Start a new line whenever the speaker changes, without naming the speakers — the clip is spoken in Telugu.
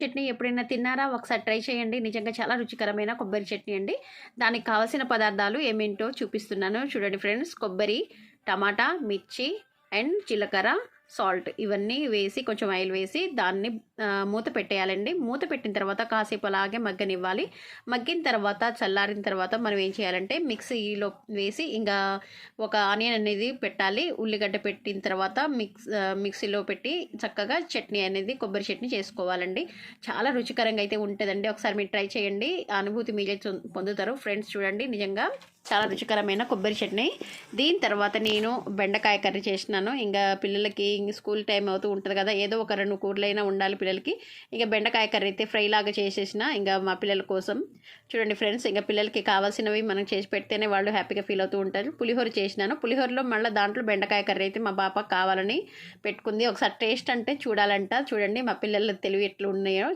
చట్నీ ఎప్పుడైనా తిన్నారా? ఒకసారి ట్రై చేయండి. నిజంగా చాలా రుచికరమైన కొబ్బరి చట్నీ అండి. దానికి కావాల్సిన పదార్థాలు ఏమేంటో చూపిస్తున్నాను చూడండి ఫ్రెండ్స్. కొబ్బరి, టమాటా, మిర్చి అండ్ జీలకర్ర, సాల్ట్ ఇవన్నీ వేసి కొంచెం ఆయిల్ వేసి దాన్ని మూత పెట్టేయాలండి. మూత పెట్టిన తర్వాత కాసేపు అలాగే మగ్గనివ్వాలి. మగ్గిన తర్వాత చల్లారిన తర్వాత మనం ఏం చేయాలంటే మిక్సీలో వేసి ఇంకా ఒక ఆనియన్ అనేది పెట్టాలి. ఉల్లిగడ్డ పెట్టిన తర్వాత మిక్సీలో పెట్టి చక్కగా చట్నీ అనేది కొబ్బరి చట్నీ చేసుకోవాలండి. చాలా రుచికరంగా అయితే ఉంటుందండి. ఒకసారి మీరు ట్రై చేయండి. ఆ అనుభూతి మీరే పొందుతారు ఫ్రెండ్స్. చూడండి నిజంగా చాలా రుచికరమైన కొబ్బరి చట్నీ. దీని తర్వాత నేను బెండకాయ కర్రీ చేసినాను. ఇంకా పిల్లలకి స్కూల్ టైం అవుతూ ఉంటుంది కదా, ఏదో ఒక 2 కూరలైనా ఉండాలి పిల్లలకి. ఇంకా బెండకాయ కర్రీ అయితే ఫ్రై లాగా చేసేసిన ఇంకా మా పిల్లల కోసం. చూడండి ఫ్రెండ్స్, ఇంకా పిల్లలకి కావాల్సినవి మనం చేసి పెడితేనే వాళ్ళు హ్యాపీగా ఫీల్ అవుతూ ఉంటారు. పులిహోర చేసినాను. పులిహోరలో మళ్ళీ దాంట్లో బెండకాయ కర్రీ అయితే మా పాప కావాలని పెట్టుకుంది. ఒకసారి టేస్ట్ అంటే చూడాలంట. చూడండి మా పిల్లల తెలివి ఎట్లా ఉన్నాయో.